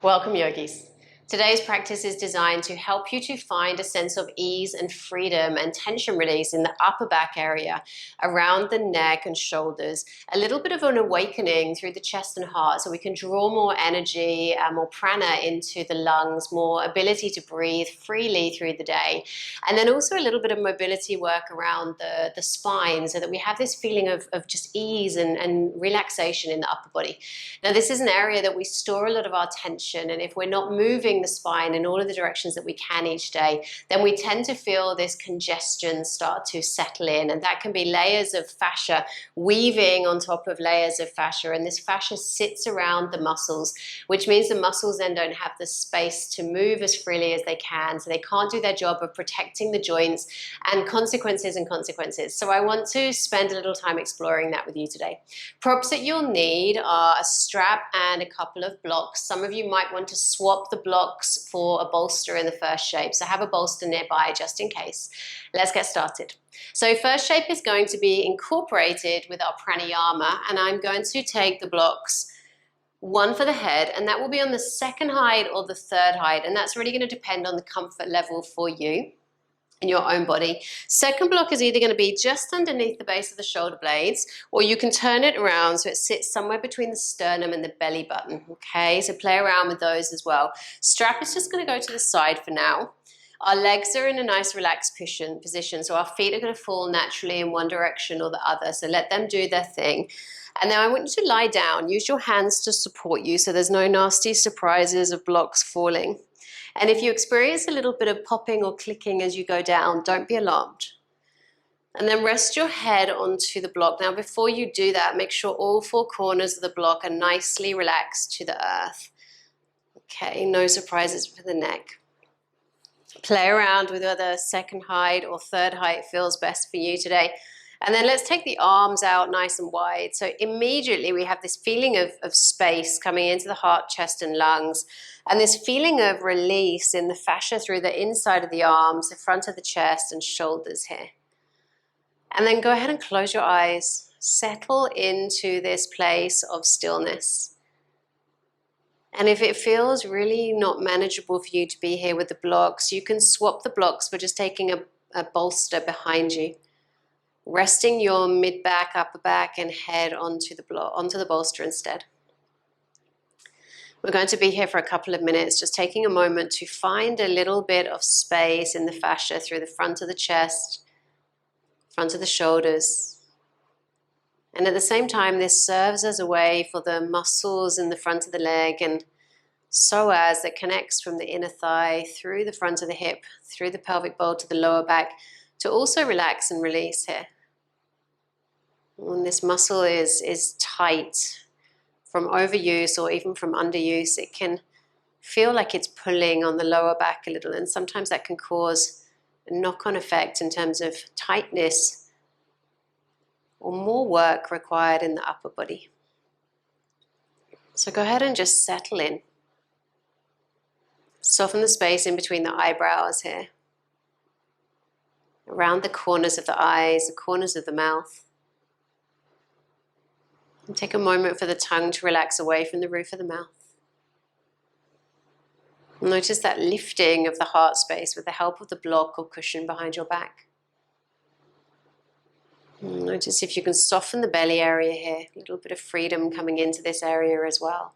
Welcome, yogis. Today's practice is designed to help you to find a sense of ease and freedom and tension release in the upper back area, around the neck and shoulders, a little bit of an awakening through the chest and heart so we can draw more energy, more prana into the lungs, more ability to breathe freely through the day, and then also a little bit of mobility work around the spine so that we have this feeling of just ease and relaxation in the upper body. Now, this is an area that we store a lot of our tension, and if we're not moving the spine in all of the directions that we can each day, then we tend to feel this congestion start to settle in, and that can be layers of fascia weaving on top of layers of fascia, and this fascia sits around the muscles, which means the muscles then don't have the space to move as freely as they can, so they can't do their job of protecting the joints, and consequences. So I want to spend a little time exploring that with you today. Props that you'll need are a strap and a couple of blocks. Some of you might want to swap the blocks for a bolster in the first shape, so have a bolster nearby just in case. Let's get started. So first shape is going to be incorporated with our pranayama, and I'm going to take the blocks, one for the head, and that will be on the second height or the third height, and that's really going to depend on the comfort level for you in your own body. Second block is either going to be just underneath the base of the shoulder blades, or you can turn it around so it sits somewhere between the sternum and the belly button. Okay, so play around with those as well. Strap is just going to go to the side for now. Our legs are in a nice relaxed position, so our feet are going to fall naturally in one direction or the other, so let them do their thing. And then I want you to lie down. Use your hands to support you so there's no nasty surprises of blocks falling. And if you experience a little bit of popping or clicking as you go down, don't be alarmed. And then rest your head onto the block. Now, before you do that, make sure all four corners of the block are nicely relaxed to the earth. Okay, no surprises for the neck. Play around with whether second height or third height feels best for you today. And then let's take the arms out nice and wide. So immediately we have this feeling of space coming into the heart, chest, and lungs. And this feeling of release in the fascia through the inside of the arms, the front of the chest, and shoulders here. And then go ahead and close your eyes. Settle into this place of stillness. And if it feels really not manageable for you to be here with the blocks, you can swap the blocks for just taking a bolster behind you. Resting your mid-back, upper back, and head onto the bolster instead. We're going to be here for a couple of minutes, just taking a moment to find a little bit of space in the fascia through the front of the chest, front of the shoulders. And at the same time, this serves as a way for the muscles in the front of the leg and psoas that connects from the inner thigh through the front of the hip, through the pelvic bowl to the lower back, to also relax and release here. When this muscle is tight from overuse or even from underuse, it can feel like it's pulling on the lower back a little, and sometimes that can cause a knock-on effect in terms of tightness or more work required in the upper body. So go ahead and just settle in. Soften the space in between the eyebrows here, around the corners of the eyes, the corners of the mouth. And take a moment for the tongue to relax away from the roof of the mouth. Notice that lifting of the heart space with the help of the block or cushion behind your back. Notice if you can soften the belly area here, a little bit of freedom coming into this area as well.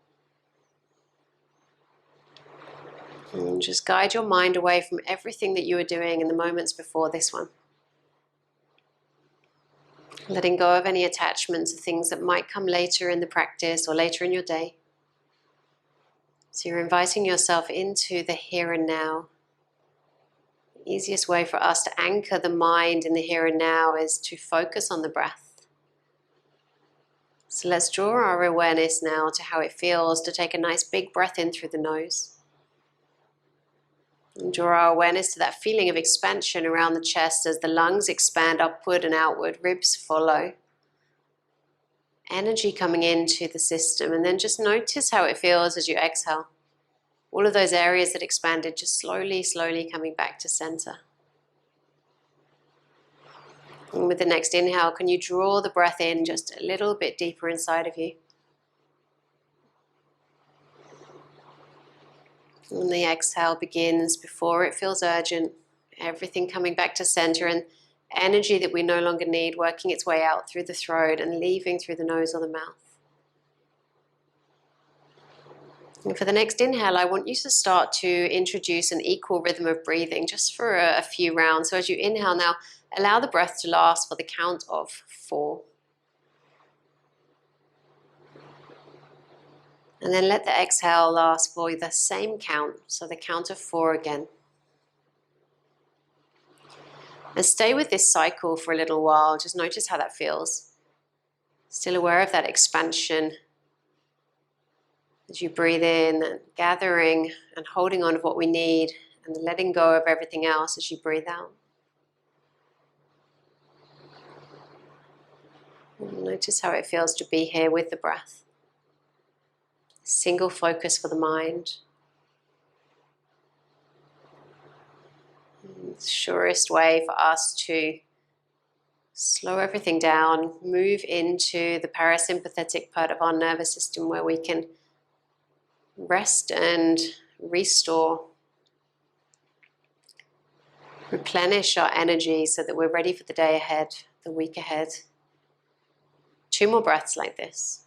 And just guide your mind away from everything that you were doing in the moments before this one. Letting go of any attachments of things that might come later in the practice or later in your day. So you're inviting yourself into the here and now. The easiest way for us to anchor the mind in the here and now is to focus on the breath. So let's draw our awareness now to how it feels to take a nice big breath in through the nose. And draw our awareness to that feeling of expansion around the chest as the lungs expand upward and outward, ribs follow. Energy coming into the system, and then just notice how it feels as you exhale. All of those areas that expanded just slowly coming back to center. And with the next inhale, can you draw the breath in just a little bit deeper inside of you? When the exhale begins, before it feels urgent, everything coming back to center and energy that we no longer need working its way out through the throat and leaving through the nose or the mouth. And for the next inhale, I want you to start to introduce an equal rhythm of breathing just for a few rounds. So as you inhale now, allow the breath to last for the count of 4. And then let the exhale last for the same count, so the count of 4 again. And stay with this cycle for a little while. Just notice how that feels. Still aware of that expansion as you breathe in, and gathering and holding on to what we need, and letting go of everything else as you breathe out. And notice how it feels to be here with the breath. Single focus for the mind. The surest way for us to slow everything down, move into the parasympathetic part of our nervous system where we can rest and restore, replenish our energy so that we're ready for the day ahead, the week ahead. 2 more breaths like this.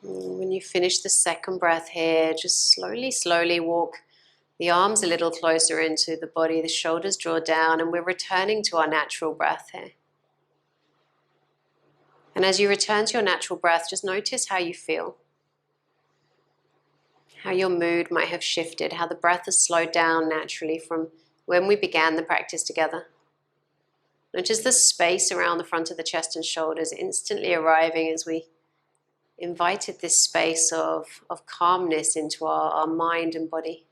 When you finish the second breath here, just slowly walk the arms a little closer into the body, the shoulders draw down, and we're returning to our natural breath here. And as you return to your natural breath, just notice how you feel. How your mood might have shifted, how the breath has slowed down naturally from when we began the practice together. Notice the space around the front of the chest and shoulders instantly arriving as we invited this space of calmness into our mind and body.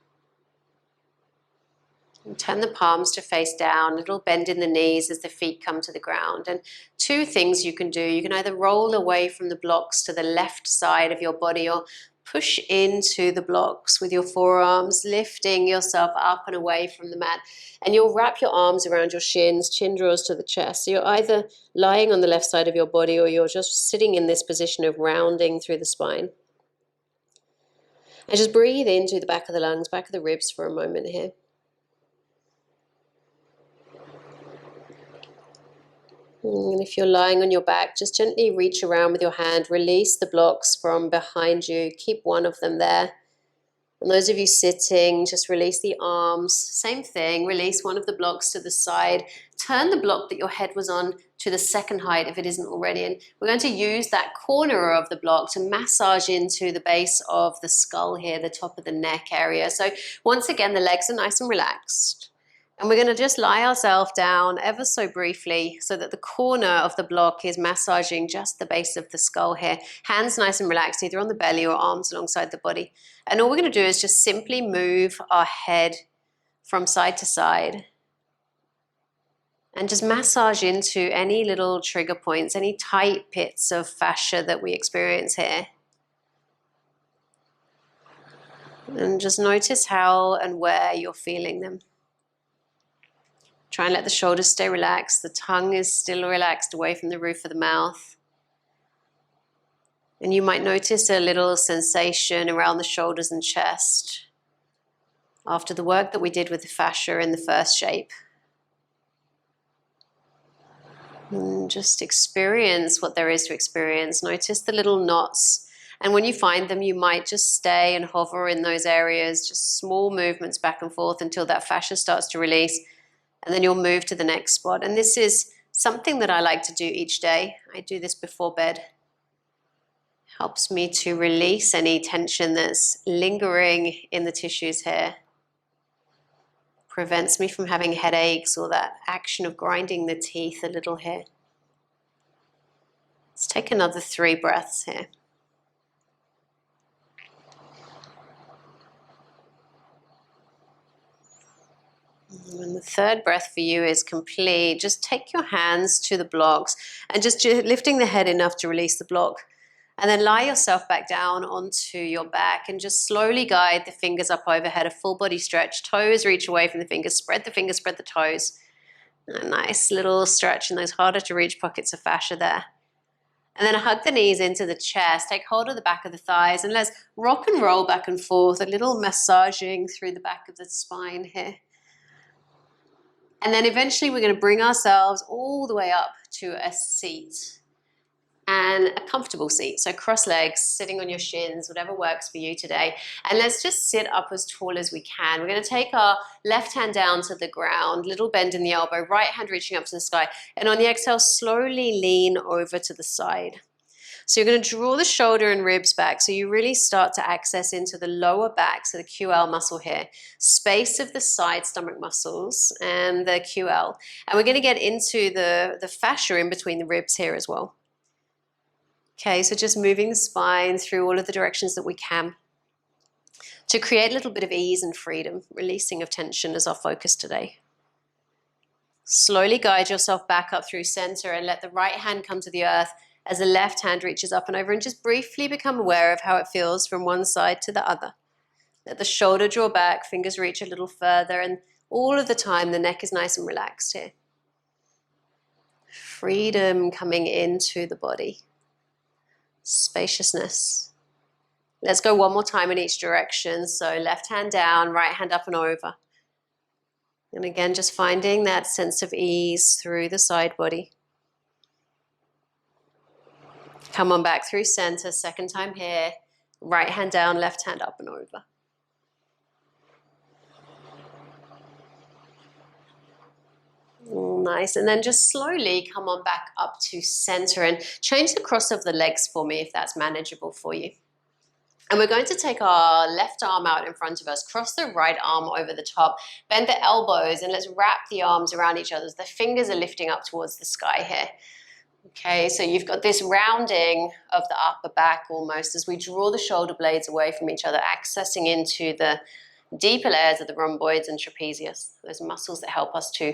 And turn the palms to face down, a little bend in the knees as the feet come to the ground. And 2 things you can do. You can either roll away from the blocks to the left side of your body, or push into the blocks with your forearms, lifting yourself up and away from the mat. And you'll wrap your arms around your shins, chin draws to the chest. So you're either lying on the left side of your body, or you're just sitting in this position of rounding through the spine. And just breathe into the back of the lungs, back of the ribs for a moment here. And if you're lying on your back, just gently reach around with your hand, release the blocks from behind you, keep one of them there. And those of you sitting, just release the arms, same thing, release one of the blocks to the side, turn the block that your head was on to the second height if it isn't already, and we're going to use that corner of the block to massage into the base of the skull here, the top of the neck area. So once again, the legs are nice and relaxed. And we're going to just lie ourselves down ever so briefly so that the corner of the block is massaging just the base of the skull here. Hands nice and relaxed, either on the belly or arms alongside the body. And all we're going to do is just simply move our head from side to side and just massage into any little trigger points, any tight pits of fascia that we experience here. And just notice how and where you're feeling them. Try and let the shoulders stay relaxed. The tongue is still relaxed away from the roof of the mouth. And you might notice a little sensation around the shoulders and chest after the work that we did with the fascia in the first shape. And just experience what there is to experience. Notice the little knots. And when you find them, you might just stay and hover in those areas, just small movements back and forth until that fascia starts to release. And then you'll move to the next spot. And this is something that I like to do each day. I do this before bed. Helps me to release any tension that's lingering in the tissues here. Prevents me from having headaches or that action of grinding the teeth a little here. Let's take another 3 breaths here. When the third breath for you is complete, just take your hands to the blocks and just lifting the head enough to release the block. And then lie yourself back down onto your back and just slowly guide the fingers up overhead, a full body stretch. Toes reach away from the fingers, spread the toes. A nice little stretch in those harder to reach pockets of fascia there. And then hug the knees into the chest. Take hold of the back of the thighs and let's rock and roll back and forth, a little massaging through the back of the spine here. And then eventually we're going to bring ourselves all the way up to a seat, and a comfortable seat. So cross legs, sitting on your shins, whatever works for you today. And let's just sit up as tall as we can. We're going to take our left hand down to the ground, little bend in the elbow, right hand reaching up to the sky. And on the exhale, slowly lean over to the side. So you're going to draw the shoulder and ribs back so you really start to access into the lower back, so the QL muscle here, space of the side stomach muscles and the QL. And we're going to get into the fascia in between the ribs here as well. Okay, so just moving the spine through all of the directions that we can to create a little bit of ease and freedom, releasing of tension as our focus today. Slowly guide yourself back up through center and let the right hand come to the earth as the left hand reaches up and over, and just briefly become aware of how it feels from one side to the other. Let the shoulder draw back, fingers reach a little further, and all of the time the neck is nice and relaxed here. Freedom coming into the body. Spaciousness. Let's go one more time in each direction. So left hand down, right hand up and over. And again, just finding that sense of ease through the side body. Come on back through center, second time here. Right hand down, left hand up and over. Nice. And then just slowly come on back up to center and change the cross of the legs for me if that's manageable for you. And we're going to take our left arm out in front of us, cross the right arm over the top, bend the elbows, and let's wrap the arms around each other. The fingers are lifting up towards the sky here. Okay, so you've got this rounding of the upper back almost as we draw the shoulder blades away from each other, accessing into the deeper layers of the rhomboids and trapezius, those muscles that help us to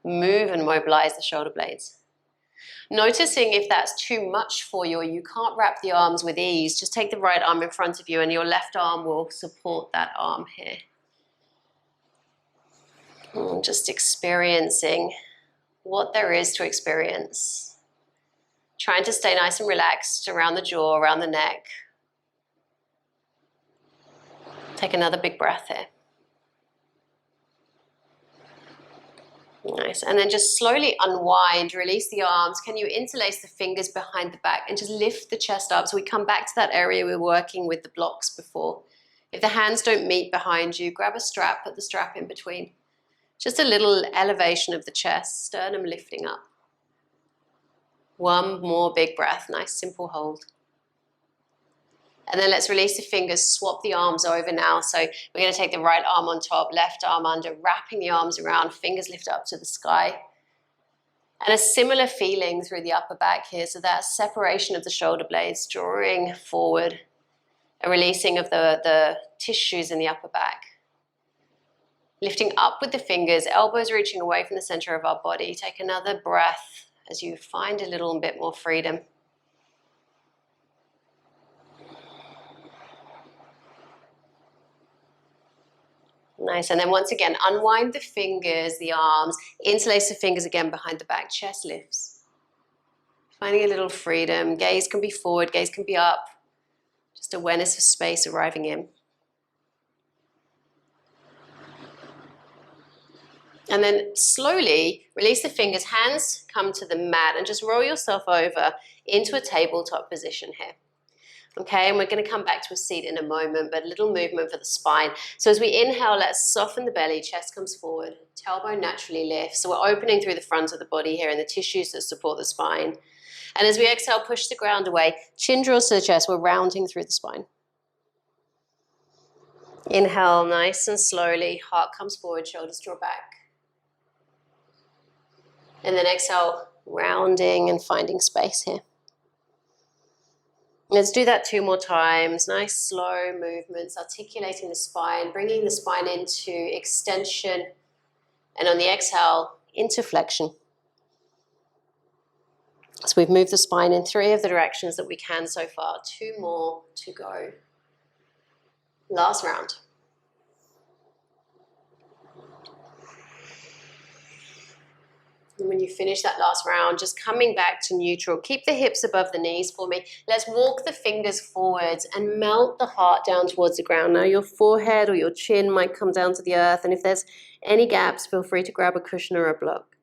move and mobilize the shoulder blades. Noticing if that's too much for you or you can't wrap the arms with ease, just take the right arm in front of you and your left arm will support that arm here. And just experiencing what there is to experience. Trying to stay nice and relaxed around the jaw, around the neck. Take another big breath here. Nice. And then just slowly unwind, release the arms. Can you interlace the fingers behind the back and just lift the chest up so we come back to that area we were working with the blocks before. If the hands don't meet behind you, grab a strap, put the strap in between. Just a little elevation of the chest, sternum lifting up. One more big breath, nice simple hold. And then let's release the fingers, swap the arms over now. So we're going to take the right arm on top, left arm under, wrapping the arms around, fingers lift up to the sky. And a similar feeling through the upper back here. So that separation of the shoulder blades, drawing forward, a releasing of the tissues in the upper back. Lifting up with the fingers, elbows reaching away from the center of our body. Take another breath as you find a little bit more freedom. Nice, and then once again, unwind the fingers, the arms, interlace the fingers again behind the back, chest lifts. Finding a little freedom, gaze can be forward, gaze can be up. Just awareness of space arriving in. And then slowly release the fingers, hands come to the mat and just roll yourself over into a tabletop position here. Okay, and we're going to come back to a seat in a moment, but a little movement for the spine. So as we inhale, let's soften the belly, chest comes forward, tailbone naturally lifts. So we're opening through the front of the body here and the tissues that support the spine. And as we exhale, push the ground away, chin draws to the chest, we're rounding through the spine. Inhale, nice and slowly, heart comes forward, shoulders draw back. And then exhale, rounding and finding space here. Let's do that 2 more times. Nice slow movements, articulating the spine, bringing the spine into extension, and on the exhale, into flexion. So we've moved the spine in 3 of the directions that we can so far. 2 more to go. Last round. And when you finish that last round, just coming back to neutral. Keep the hips above the knees for me. Let's walk the fingers forwards and melt the heart down towards the ground. Now your forehead or your chin might come down to the earth, and if there's any gaps, feel free to grab a cushion or a block.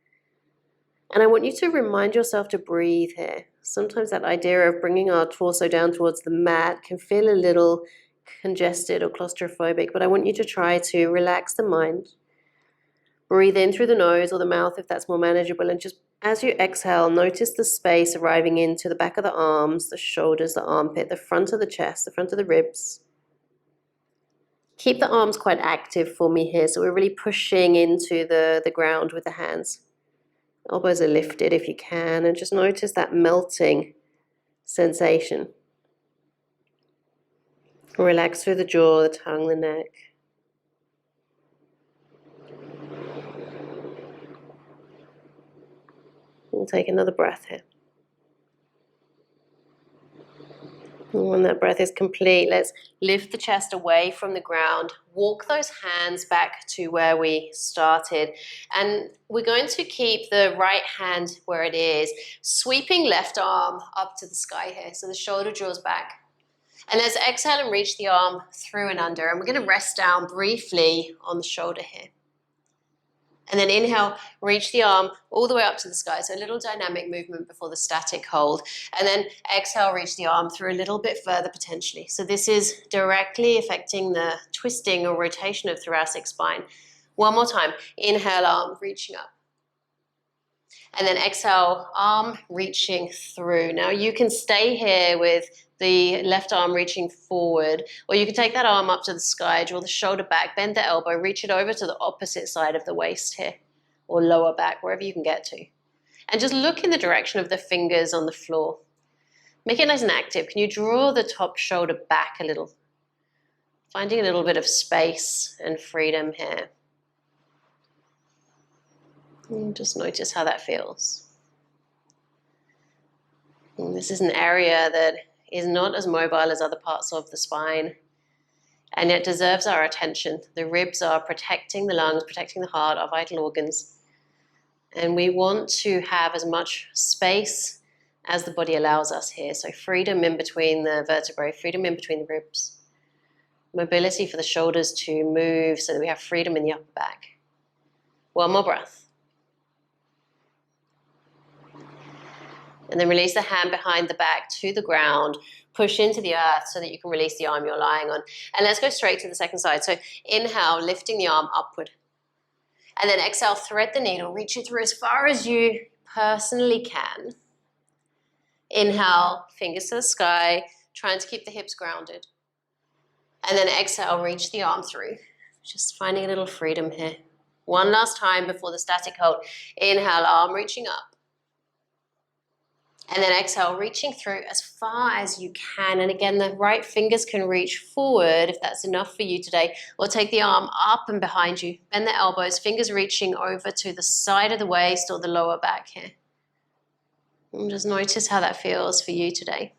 And I want you to remind yourself to breathe here. Sometimes that idea of bringing our torso down towards the mat can feel a little congested or claustrophobic, but I want you to try to relax the mind. Breathe in through the nose or the mouth if that's more manageable, and just as you exhale, notice the space arriving into the back of the arms, the shoulders, the armpit, the front of the chest, the front of the ribs. Keep the arms quite active for me here, so we're really pushing into the ground with the hands. Elbows are lifted if you can, and just notice that melting sensation. Relax through the jaw, the tongue, the neck. We'll take another breath here. And when that breath is complete, let's lift the chest away from the ground. Walk those hands back to where we started. And we're going to keep the right hand where it is, sweeping left arm up to the sky here. So the shoulder draws back. And let's exhale and reach the arm through and under. And we're going to rest down briefly on the shoulder here. And then inhale, reach the arm all the way up to the sky. So a little dynamic movement before the static hold. And then exhale, reach the arm through a little bit further potentially. So this is directly affecting the twisting or rotation of thoracic spine. One more time. Inhale, arm reaching up. And then exhale, arm reaching through. Now you can stay here with the left arm reaching forward, or you can take that arm up to the sky, draw the shoulder back, bend the elbow, reach it over to the opposite side of the waist here, or lower back, wherever you can get to. And just look in the direction of the fingers on the floor. Make it nice and active. Can you draw the top shoulder back a little? Finding a little bit of space and freedom here. And just notice how that feels. And this is an area that is not as mobile as other parts of the spine, and yet deserves our attention. The ribs are protecting the lungs, protecting the heart, our vital organs. And we want to have as much space as the body allows us here. So freedom in between the vertebrae, freedom in between the ribs. Mobility for the shoulders to move so that we have freedom in the upper back. One more breath. And then release the hand behind the back to the ground. Push into the earth so that you can release the arm you're lying on. And let's go straight to the second side. So inhale, lifting the arm upward. And then exhale, thread the needle. Reach it through as far as you personally can. Inhale, fingers to the sky, trying to keep the hips grounded. And then exhale, reach the arm through. Just finding a little freedom here. One last time before the static hold. Inhale, arm reaching up. And then exhale, reaching through as far as you can. And again, the right fingers can reach forward if that's enough for you today. Or take the arm up and behind you. Bend the elbows, fingers reaching over to the side of the waist or the lower back here. And just notice how that feels for you today.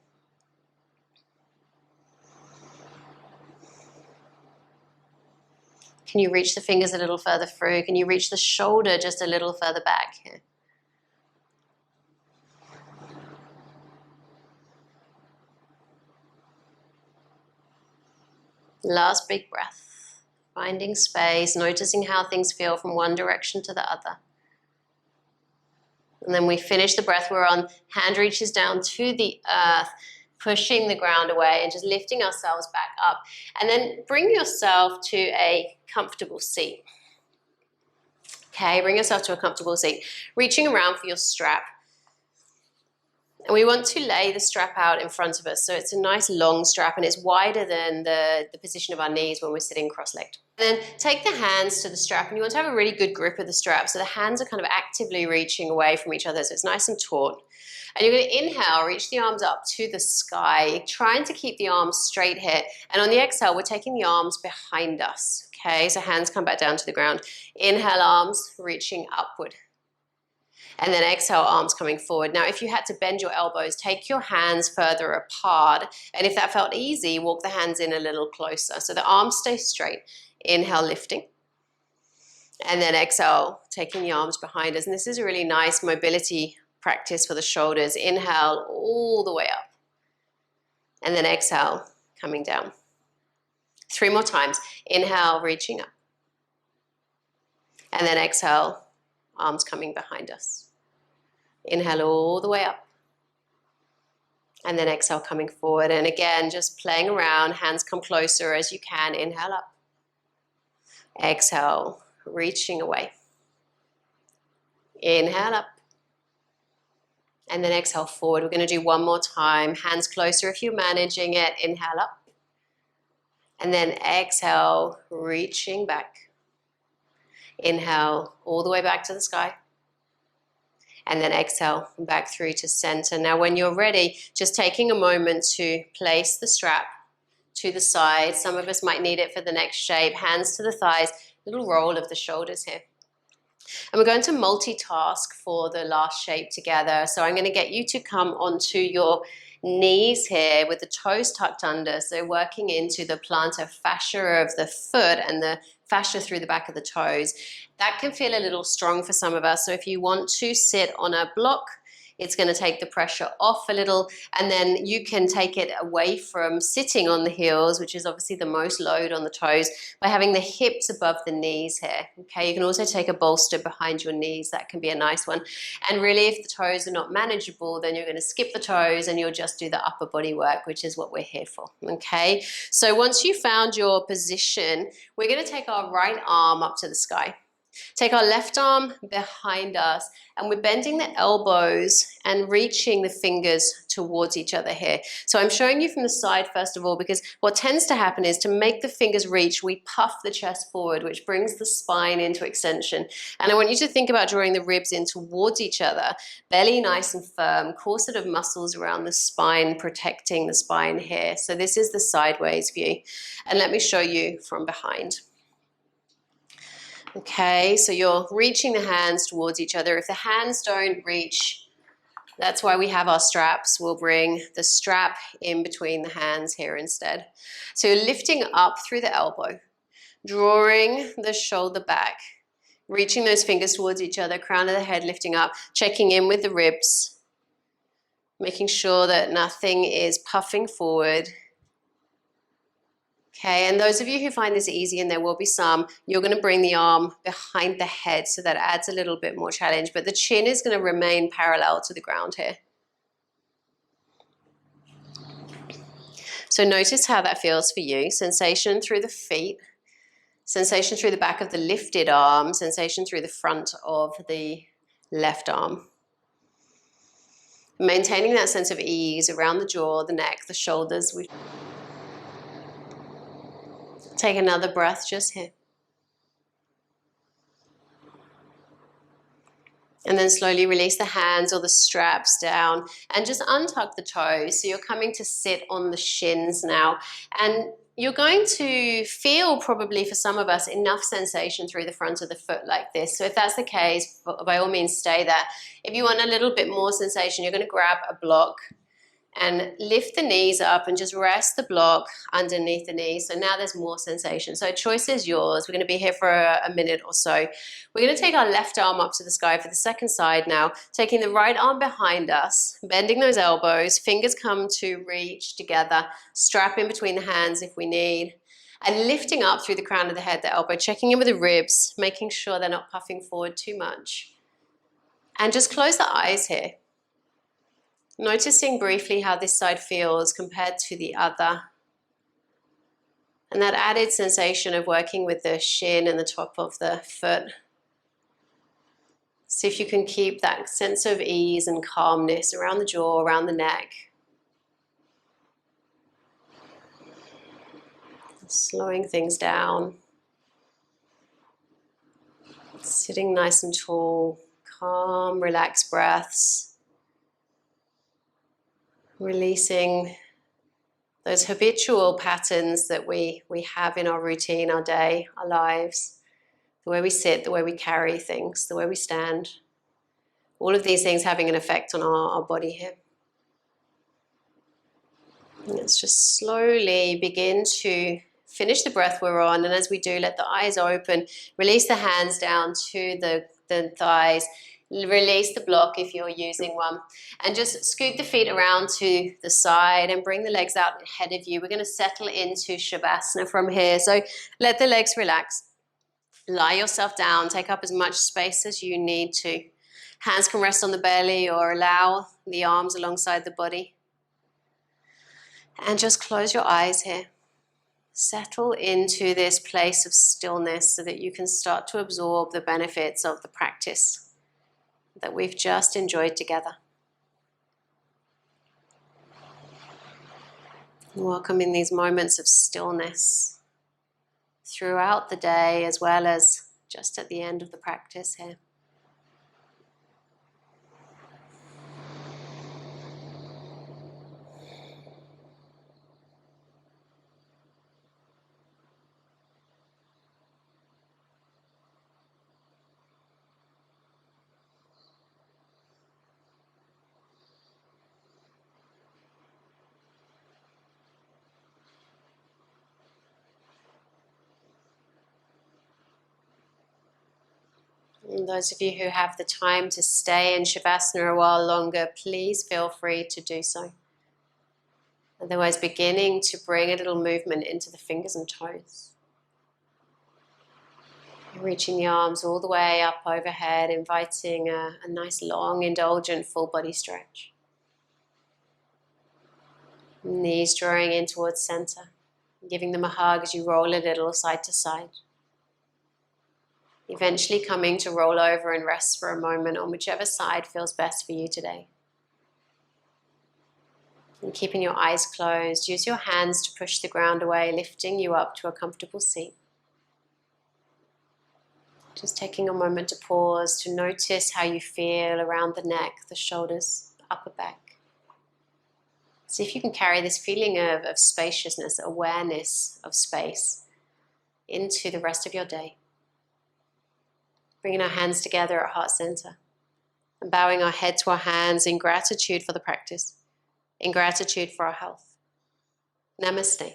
Can you reach the fingers a little further through? Can you reach the shoulder just a little further back here? Last big breath, finding space, noticing how things feel from one direction to the other. And then we finish the breath we're on, hand reaches down to the earth, pushing the ground away and just lifting ourselves back up. And then bring yourself to a comfortable seat. Okay, bring yourself to a comfortable seat. Reaching around for your strap. And we want to lay the strap out in front of us. So it's a nice long strap and it's wider than the position of our knees when we're sitting cross-legged. And then take the hands to the strap and you want to have a really good grip of the strap. So the hands are kind of actively reaching away from each other. So it's nice and taut. And you're going to inhale, reach the arms up to the sky, trying to keep the arms straight here. And on the exhale, we're taking the arms behind us. Okay, so hands come back down to the ground. Inhale, arms reaching upward. And then exhale, arms coming forward. Now, if you had to bend your elbows, take your hands further apart. And if that felt easy, walk the hands in a little closer. So the arms stay straight. Inhale, lifting. And then exhale, taking the arms behind us. And this is a really nice mobility practice for the shoulders. Inhale all the way up. And then exhale, coming down. 3 more times. Inhale, reaching up. And then exhale, arms coming behind us. Inhale all the way up. And then exhale, coming forward. And again, just playing around. Hands come closer as you can. Inhale up. Exhale, reaching away. Inhale up. And then exhale forward. We're going to do 1 more time. Hands closer if you're managing it. Inhale up. And then exhale, reaching back. Inhale all the way back to the sky. And then exhale back through to center. Now when you're ready, just taking a moment to place the strap to the side. Some of us might need it for the next shape. Hands to the thighs, little roll of the shoulders here. And we're going to multitask for the last shape together. So I'm going to get you to come onto your knees here with the toes tucked under. So working into the plantar fascia of the foot and the fascia through the back of the toes. That can feel a little strong for some of us. So if you want to sit on a block, it's going to take the pressure off a little, and then you can take it away from sitting on the heels, which is obviously the most load on the toes, by having the hips above the knees here. Okay, you can also take a bolster behind your knees. That can be a nice one. And really, if the toes are not manageable, then you're going to skip the toes and you'll just do the upper body work, which is what we're here for. Okay, so once you found your position, we're going to take our right arm up to the sky. Take our left arm behind us, and we're bending the elbows and reaching the fingers towards each other here. So I'm showing you from the side first of all, because what tends to happen is to make the fingers reach, we puff the chest forward, which brings the spine into extension. And I want you to think about drawing the ribs in towards each other, belly nice and firm, corset of muscles around the spine, protecting the spine here. So this is the sideways view. And let me show you from behind. Okay, so you're reaching the hands towards each other. If the hands don't reach, that's why we have our straps. We'll bring the strap in between the hands here instead. So you're lifting up through the elbow, drawing the shoulder back, reaching those fingers towards each other, crown of the head lifting up, checking in with the ribs, making sure that nothing is puffing forward. Okay, and those of you who find this easy, and there will be some, you're going to bring the arm behind the head, so that adds a little bit more challenge, but the chin is going to remain parallel to the ground here. So notice how that feels for you. Sensation through the feet, sensation through the back of the lifted arm, sensation through the front of the left arm. Maintaining that sense of ease around the jaw, the neck, the shoulders. Take another breath just here. And then slowly release the hands or the straps down and just untuck the toes. So you're coming to sit on the shins now. And you're going to feel, probably for some of us, enough sensation through the front of the foot like this. So if that's the case, by all means stay there. If you want a little bit more sensation, you're going to grab a block and lift the knees up and just rest the block underneath the knees. So now there's more sensation. So choice is yours. We're going to be here for a minute or so. We're going to take our left arm up to the sky for the second side now, taking the right arm behind us, bending those elbows, fingers come to reach together, strap in between the hands if we need, and lifting up through the crown of the head, the elbow, checking in with the ribs, making sure they're not puffing forward too much. And just close the eyes here. Noticing briefly how this side feels compared to the other. And that added sensation of working with the shin and the top of the foot. See if you can keep that sense of ease and calmness around the jaw, around the neck. Slowing things down. Sitting nice and tall, calm, relaxed breaths. Releasing those habitual patterns that we have in our routine, our day, our lives, the way we sit, the way we carry things, the way we stand. All of these things having an effect on our body here. And let's just slowly begin to Finish the breath we're on, and as we do, let the eyes open. Release the hands down to the thighs. Release the block if you're using one. And just scoot the feet around to the side and bring the legs out ahead of you. We're going to settle into Shavasana from here. So let the legs relax. Lie yourself down. Take up as much space as you need to. Hands can rest on the belly or allow the arms alongside the body. And just close your eyes here. Settle into this place of stillness so that you can start to absorb the benefits of the practice that we've just enjoyed together. Welcoming these moments of stillness throughout the day as well as just at the end of the practice here. And those of you who have the time to stay in Shavasana a while longer, please feel free to do so. Otherwise, beginning to bring a little movement into the fingers and toes. Reaching the arms all the way up overhead, inviting a nice long, indulgent full body stretch. Knees drawing in towards center, giving them a hug as you roll a little side to side. Eventually coming to roll over and rest for a moment on whichever side feels best for you today. And keeping your eyes closed, use your hands to push the ground away, lifting you up to a comfortable seat. Just taking a moment to pause, to notice how you feel around the neck, the shoulders, upper back. See if you can carry this feeling of spaciousness, awareness of space into the rest of your day. Bringing our hands together at heart center and bowing our head to our hands in gratitude for the practice, in gratitude for our health. Namaste.